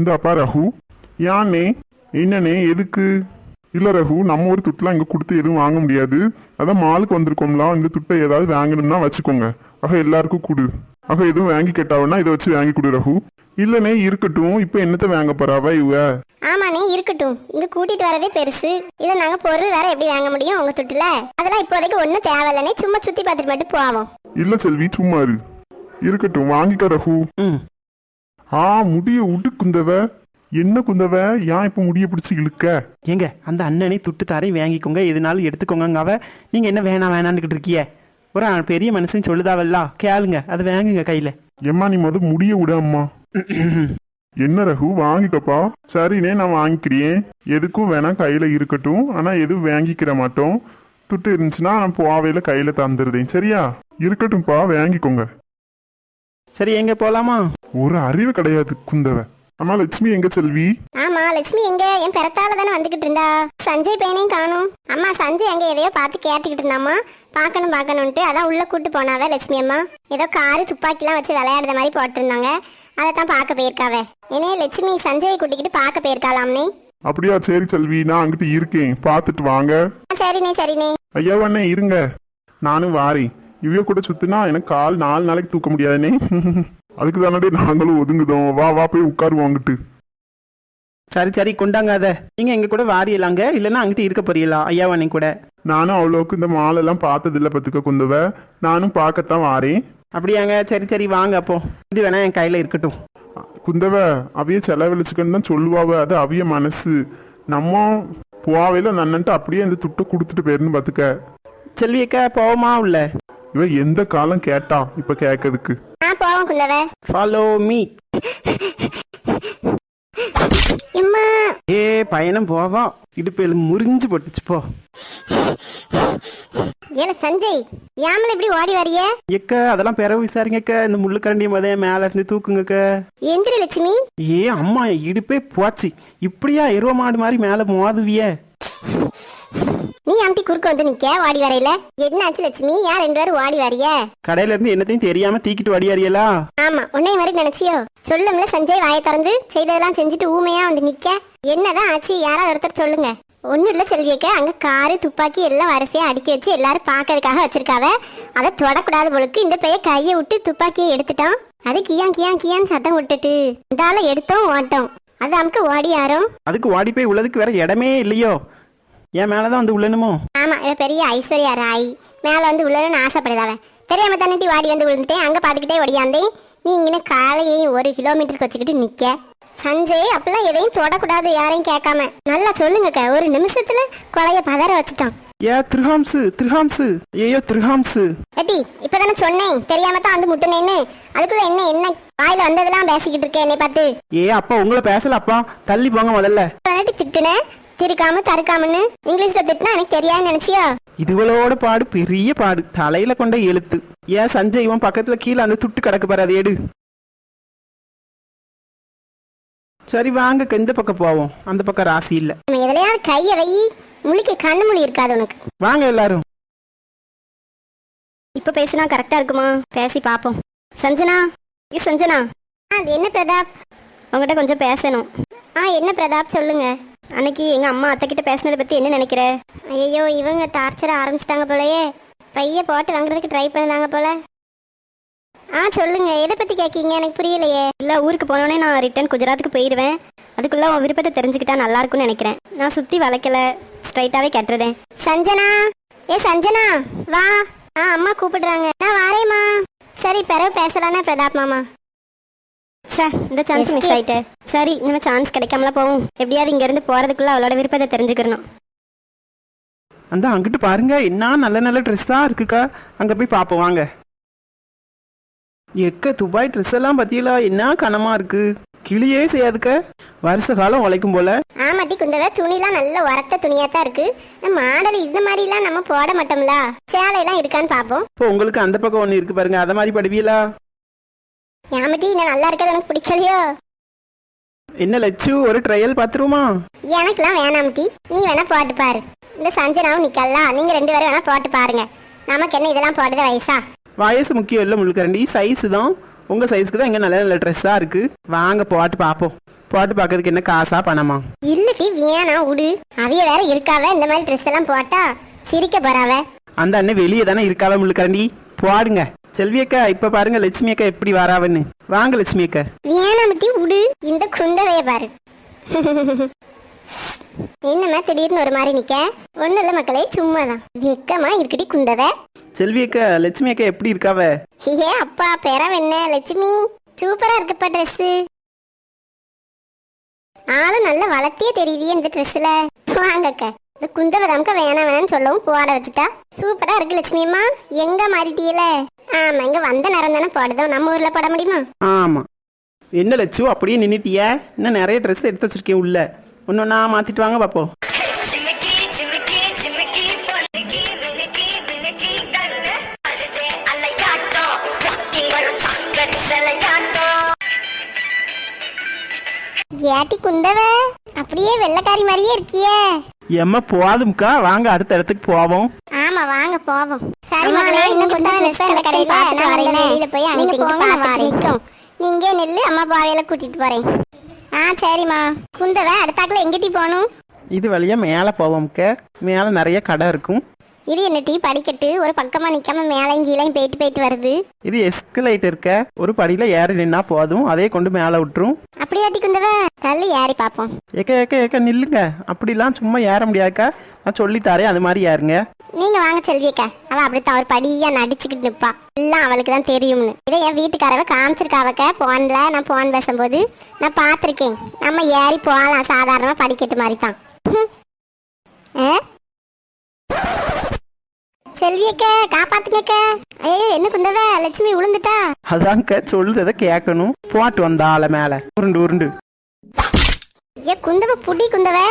இந்த அப்பா ரகு யானே என்னண்ணே எதுக்கு இல்லை ரகு நம்ம ஒரு துட்டுலாம் இங்கே கொடுத்து எதுவும் வாங்க முடியாது. அதான் மாலுக்கு வந்திருக்கோம்லாம், இந்த துட்டை ஏதாவது வாங்கணும்னா வச்சுக்கோங்க. ஆக எல்லாருக்கும் கொடு. ஆக எதுவும் வாங்கி கேட்டாவன்னா இதை வச்சு வாங்கி கொடு ரகு. இல்லைண்ணே இருக்கட்டும், இப்போ என்னத்தை வாங்க போறாவா இவ? ஆமாண்ணே இருக்கட்டும், இங்க கூட்டிட்டு வரதே பெருசு. இதை நாங்க பொருள் வேற எப்படி வாங்க முடியும் உங்க துட்டுல? அதெல்லாம் இப்போதைக்கு ஒன்றும் தேவையில்லனே, சும்மா சுத்தி பார்த்துட்டு மட்டும் போவோம். இல்லை செல்வி சும்மா இருக்கட்டும் வாங்கிக்க ரகு. முடிய விட்டு குந்தவ என்ன குந்தவ, ஏன் இப்ப முடிய பிடிச்சி இழுக்க? ஏங்க அந்த அண்ணனை துட்டு தாரை வாங்கிக்கோங்க, எதுனாலும் எடுத்துக்கோங்க. அவ நீங்க என்ன வேணான்னுக்கிட்டு இருக்கிய? ஒரு பெரிய மனுஷன் சொல்லுதாவல்ல, கேளுங்க, அதை வாங்குங்க கையில. எம்மா நீ முத முடிய விட அம்மா. என்ன ரகு வாங்கிக்கப்பா. சரிண்ணே நான் வாங்கிக்கிறேன், எதுக்கும் வேணா கையில இருக்கட்டும். ஆனா எதுவும் வாங்கிக்கிற மாட்டோம். துட்டு இருந்துச்சுன்னா நான் போவையில கையில தந்துருதேன், சரியா? இருக்கட்டும்ப்பா வாங்கிக்கோங்க. சரி எங்க போலாமா? ஒரு அறிவு கிடையாது குந்தவ. அம்மா லட்சுமி எங்க செல்வி? ஆமா லட்சுமி எங்க? என் பிறத்தால தானே வந்துகிட்டு இருந்தா. சஞ்சய் பையனையும் காணும். அம்மா சஞ்சய் அங்க எதையோ பார்த்து கேட்டுக்கிட்டு இருந்தாமா, பார்க்கணும்ட்டு. அதான் உள்ள கூட்டு போனாவே லட்சுமி அம்மா. ஏதோ காரு துப்பாக்கிலாம் வச்சு விளையாடுற மாதிரி போட்டிருந்தாங்க, அதைத்தான் பார்க்க போயிருக்காவே. ஏனே லட்சுமி சஞ்சயை கூட்டிக்கிட்டு பார்க்க போயிருக்காளாம்னே. அப்படியா? சரி செல்வி நான் அங்கிட்டு இருக்கேன், பார்த்துட்டு வாங்க. சரிண்ணே. ஐயா அண்ணே இருங்க, நானும் வாரேன். இவைய கூட சுத்தினா எனக்கு கால் 4 நாளைக்கு தூக்க முடியாதுனே. அதுக்கு தானே நாங்களும் ஒதுங்குதோம். வா போய் உட்காருவோம் அங்கிட்டு. சரி கொண்டாங்க. அத நீங்க எங்க கூட வாரியலாங்க, இல்லைன்னா அங்கிட்டு இருக்க போறீங்களா ஐயாவண்ணே கூட? நானும் அவ்வளோக்கு இந்த மாலெல்லாம் பார்த்தது இல்லை பத்துக்க குந்தவ, நானும் பார்க்கத்தான் வாரேன். அப்படியாங்க? சரி வாங்க. அப்போ இது வேணா என் கையில இருக்கட்டும். குந்தவ அவைய செலவழிச்சுக்கன்னு தான் சொல்லுவாவ, அது அவிய மனசு. நம்ம போவையில அந்த அண்ணன்ட்டு அப்படியே அந்த துட்டை கொடுத்துட்டு போயிருன்னு பார்த்துக்க. செல்வியக்கா போவோமா உள்ள? இவ எந்த காலம் கேட்டா இப்ப கேட்கறதுக்கு? போவோம் குந்தவ. Follow me. பயணம் போவா, இடுப்பேல முறிஞ்சு போட்டுச்சு போ. ஏல சஞ்சய் யாமல இப்படி ஓடி வரிய? எக்க அதெல்லாம் பிறகு விசாரிங்க. இந்த முள்ளு கரண்டி மதைய மேல இருந்து தூக்குங்க. எந்திரி லட்சுமி. அம்மா இடுப்பே போச்சு. இப்படியா எருவ மாடு மாதிரி மேல மோதுவிய? நீ அம்டி குறுக்க வந்து நிக்க வாடி வரையில என்னாச்சு லட்சுமி? யார் 2 பேரும் வாடி வரிய? கடையில இருந்து என்னத்தையும் தெரியாம தீக்கிட்டு வாடியாரியலா? ஆமா உன்னை மாதிரி நினைச்சியோ? சொல்லும்ல சஞ்சய், வாயை திறந்து செய்ததெல்லாம் செஞ்சுட்டு ஊமையா வந்து நிக்க. என்னதான் ஆச்சு? யாராவது ஒருத்தர் சொல்லுங்க. ஒன்னும் இல்ல செல்வியக்க, அங்க காரு துப்பாக்கி எல்லாம் வரிசையா அடுக்கி வச்சு எல்லாரும் பாக்கிறதுக்காக வச்சிருக்காவ. அதை தொடக்கூடாது போலுக்கு இந்த பைய கையை விட்டு துப்பாக்கியை எடுத்துட்டான். அது கியான்னு சத்தம் விட்டுட்டு இதால எடுத்தோம் ஓட்டோம். அது நமக்கு ஓடி யாரும். அதுக்கு ஓடி போய் உள்ளதுக்கு வேற இடமே இல்லையோ? என் மேலதான் வந்து உள்ளனுமோ? ஆமா பெரிய ஐஸ்வர்யா ராய் மேல வந்து உள்ளன்னு ஆசைப்படுதாவ. தெரியாம தண்ணிட்டு வாடி வந்து விழுந்துட்டேன். அங்க பாத்துக்கிட்டே ஓடியாந்தேன். நீ இங்கே காலையையும் 1 கிலோமீட்டருக்கு வச்சுக்கிட்டு நிக்க. சஞ்சய் அப்பெல்லாம் எதையும் தொடக்கூடாது யாரையும் கேட்காம. நல்லா சொல்லுங்க, ஒரு நிமிஷத்துல கொலைய பதற வச்சுட்டான். திருஹாம்சு எட்டி இப்பதானே சொன்னேன், தெரியாம தான் வந்து முட்டுனேன்னு. அதுக்குள்ள என்ன வாயில வந்ததெல்லாம் பேசிக்கிட்டு இருக்கேன் என்னை பார்த்து. அப்பா உங்களை பேசல அப்பா, தள்ளி போங்க முதல்ல. திட்டுனேன் திருக்காம தருக்காமன்னு. இங்கிலீஷ்ல திட்டினா எனக்கு தெரியாதுன்னு நினைச்சியா? இதுவளோட பாடு பெரிய பாடு, தலையில கொண்ட எழுத்து. சஞ்சய் இவன் பக்கத்துல கீழே அந்த துட்டு கிடக்கு பாரு, அதை எடு. சரி வாங்க, இந்த பக்கம் போவோம். அந்த பக்கம் ராசி இல்ல. எதுலயாவது கைய வை, முழிக்க கண்ணு மொழி இருக்காது உனக்கு. வாங்க எல்லாரும். இப்ப பேசினா கரெக்டா இருக்குமா? பேசி பாப்போம். சஞ்சனா அது என்ன பிரதாப், உங்ககிட்ட கொஞ்சம் பேசணும். என்ன பிரதாப் சொல்லுங்க. அன்னைக்கு எங்க அம்மா அத்தை கிட்ட பேசினதை பத்தி என்ன நினைக்கிற? ஐயோ இவங்க டார்ச்சர் ஆரம்பிச்சிட்டாங்க போலயே. பைய போட்டு வாங்குறதுக்கு ட்ரை பண்ணாங்க போல. சொல்லுங்க, எதை பத்தி கேட்கீங்க? எனக்கு புரியலையே. இல்ல ஊருக்கு போனோடனே நான் ரிட்டர்ன் குஜராத்துக்கு போயிடுவேன். அதுக்குள்ள உன் விருப்பத்தை தெரிஞ்சுக்கிட்டா நல்லா இருக்கும்னு நினைக்கிறேன். நான் சுத்தி வளைக்கல, ஸ்ட்ரைட்டாவே கேட்டுறேன். சஞ்சனா சஞ்சனா வா. அம்மா கூப்பிடுறாங்க, நான் வாரேம்மா. சரி பிறகு பேசலானா பிரதாப் மாமா. இந்த சான்ஸ் மிஸ் ஆயிட்டு. சரி நம்ம சான்ஸ் கிடைக்காமல போவோம். எப்படியாவது இங்க இருந்து போறதுக்குள்ள அவளோட விருப்பத்தை தெரிஞ்சுக்கணும். அந்த அங்கிட்டு பாருங்க, என்ன நல்ல ட்ரெஸ் தான் இருக்குக்கா. அங்க போய் பாப்போம் வாங்க. துபாய் ட்ரெஸ் எல்லாம் பத்தியலா என்ன கனமா இருக்கு. கிளியே செய்யாதுக்க, வருஷ காலம் உழைக்கும் போல. ஆமாட்டி குந்தவ, துணிலாம் நல்ல உரத்த துணியா தான் இருக்கு. மாடல் இந்த மாதிரி எல்லாம் நம்ம போட மாட்டோம்ல. சேலை எல்லாம் இருக்கான்னு பாப்போம். இப்போ உங்களுக்கு அந்த பக்கம் ஒண்ணு இருக்கு பாருங்க, அத மாதிரி படுவீங்களா? யாமட்டி நான் நல்லா இருக்கிறது எனக்கு பிடிக்கலையோ? என்ன லட்சு, ஒரு ட்ரையல் பாத்துருமா? எனக்குலாம் வேணாம்டி, நீ வேணா போட்டு பாரு. இந்த சஞ்சனாவும் நிக்கல, நீங்க 2 பேரும் வேணா போட்டு பாருங்க. நமக்கு என்ன இதெல்லாம் போடுறது வயசா? வயசு முக்கியம் இல்லை முழுக்கரண்டி, சைஸு தான். உங்கள் சைஸுக்கு தான் எங்கே நல்ல நல்ல ட்ரெஸ்ஸாக இருக்குது. வாங்க போட்டு பார்ப்போம். போட்டு பார்க்கறதுக்கு என்ன காசா பணமா? இல்லட்டி வேணா விடு. அவிய வேற இருக்காவ, இந்த மாதிரி ட்ரெஸ் எல்லாம் போட்டா சிரிக்க போறாவ. அந்த அண்ணன் வெளியே தானே இருக்காவ முழுக்கரண்டி, போடுங்க. செல்வி அக்கா இப்போ பாருங்க லட்சுமி அக்கா எப்படி வராவன்னு. வாங்க லட்சுமி அக்கா. வேணாமட்டி விடு. இந்த குந்தவைய பாரு. என்னம்மா திடீர்னு ஒரு மாதிரி நிக்க? ஒன்னும் இல்ல மக்களே, சும்மாதான். வெக்கமா இருக்கடி குந்தவை. செல்வி அக்கா லட்சுமி அக்கா எப்படி இருக்காவ? ஏ அப்பா பேரா என்ன லட்சுமி, சூப்பரா இருக்குப்பா ட்ரெஸ். ஆளும் நல்ல வளர்த்தியே தெரியுது இந்த ட்ரெஸ்ல. வாங்கக்கா. இந்த குந்தவை நமக்கு வேணாம் வேணாம்னு சொல்லவும் போட வச்சுட்டா. சூப்பரா இருக்கு லட்சுமி அம்மா. எங்க மாறிட்டீல? ஆமா, இங்க வந்த நேரம் தானே போடுதோம், நம்ம ஊர்ல போட முடியுமா? ஆமாம். என்ன லட்சு அப்படியே நின்றுட்டிய? இன்னும் நிறைய ட்ரெஸ் எடுத்து வச்சிருக்கேன் உள்ள. ஒன்று மாற்றிட்டு வாங்க பார்ப்போம். ஏட்டி குந்தவை, அப்படியே வெள்ளக்காரி மாதிரியே இருக்கியே. எம்மா போதும்க்கா, வாங்க அடுத்த இடத்துக்கு போவோம். ஆமா வாங்க போவோம். சரி மகளே, இன்னும் கொஞ்சம் ட்ரெஸ் இந்த கடையில பார்த்துட்டு வரேன். வெளியில போய் அனுப்பிட்டு பாத்துறோம். நீங்க நெல்லு, அம்மா பாவையில கூட்டிட்டு போறேன். சரிம்மா. குந்தவை அடுத்தாக்குல எங்கிட்டி போகணும்? இது வழியா மேலே போவோம்க்க. மேலே நிறைய கடை இருக்கும். இது என்ன டீ படிக்கட்டு ஒரு பக்கமா நிக்காம மேலையும் கீழையும் போயிட்டு வருது. இது எஸ்கலேட்டர் இருக்க, ஒரு படியில ஏறி நின்னா போதும், அதே கொண்டு மேலே விட்டுரும். அப்படியாட்டி குந்தவை, தள்ளி ஏறி பாப்போம். ஏக்க நில்லுங்க. அப்படிலாம் சும்மா ஏற முடியாதுக்கா, நான் சொல்லி தரேன், அது மாதிரி ஏறுங்க. நீங்க வாங்க செல்வியக்கா. அவ அப்படித்தான் ஒரு படியா நடிச்சுக்கிட்டு நிப்பா. எல்லாம் அவளுக்கு தான் தெரியும்னு. இதை என் வீட்டுக்காரவ காமிச்சிருக்காவக்க போன்ல. நான் போன் பேசும்போது நான் பார்த்திருக்கேன். நம்ம ஏறி போகலாம், சாதாரணமா படிக்கட்டு மாதிரி தான். செல்வியக்கா காப்பாத்துங்க. ஐயோ என்ன குந்தவை, லட்சுமி விழுந்துட்டா. அதான்க்க சொல்லுறத கேட்கணும். போட்டு வந்தா ஆள மேல உருண்டு உருண்டு. ஏ குந்தவை புடி குந்தவை.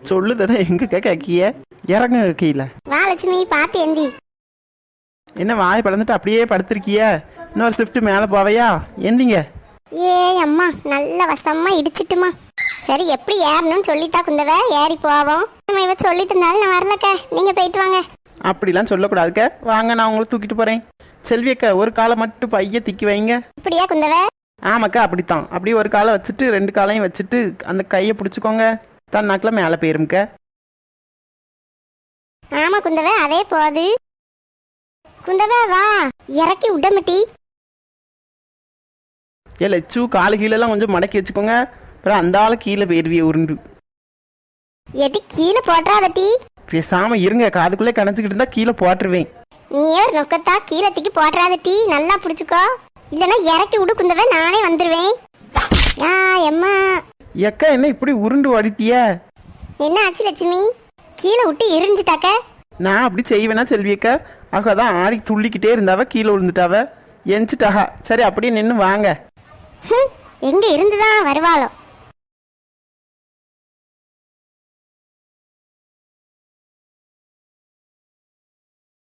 சொல்லுறத எங்க கேக்கிய? இறங்க கீழே. வா லட்சுமி, பாத்து எந்தி. என்ன வாய் பழந்துட்டு அப்படியே படுத்திருக்கிய? இன்னொரு ஷிஃப்ட் மேல போவையா? எந்திங்க. ஏ அம்மா, நல்ல வசமா இடிச்சிட்டுமா. சரி, எப்படி ஏறணும்னு சொல்லிட்டா குந்தவை, ஏறி போவோம். நம்ம இவ சொல்லிட்டு இருந்தாலும் நான் வரலக்க, நீங்க போயிட்டு வாங்க. அப்படிலாம் சொல்லக்கூடாதுக்க. வாங்க, நான் உங்களை தூக்கிட்டு போறேன். செல்வி அக்கா ஒரு காலை மட்டும் பைய திக்கி வைங்க. இப்படியா குந்தவை? ஆமாக்கா அப்படித்தான். அப்படியே ஒரு காலை வச்சுட்டு ரெண்டு காலையும் வச்சுட்டு அந்த கையை பிடிச்சிக்கோங்க. தன்னாக்கில் மேலே போயிரும்க்க. ஆமா குந்தவை, அதே போகுது. குந்தவை வா, இறக்கி விடமட்டி. ஏ லட்சு, காலு கீழெல்லாம் கொஞ்சம் மடக்கி வச்சுக்கோங்க. அப்புறம் அந்த ஆளை கீழே போயிருவிய உருண்டு. எட்டி கீழே போட்டுறாதட்டி. பேசாம இருங்க, காதுக்குள்ளே கணச்சிக்கிட்டு இருந்தா கீழே போட்டுருவேன். நீயே ஒரு நொக்கத்தா கீழே தூக்கி போட்டுறாதட்டி. நல்லா பிடிச்சிக்கோ, இல்லைன்னா இறக்கி விடு குந்தவை, நானே வந்துடுவேன். எம்மா எக்கா என்ன இப்படி உருண்டு ஓடிட்டிய? என்ன ஆச்சு லட்சுமி? கீழே விட்டு எரிஞ்சுட்டாக்க. நான் அப்படி செய்வேனா செல்வியக்கா? அதான் ஆடி துள்ளிக்கிட்டே இருந்தாவ, கீழே விழுந்துட்டாவ, எஞ்சிட்டாகா. சரி அப்படியே நின்று வாங்க. எங்க இருந்துதான் வருவாளோ?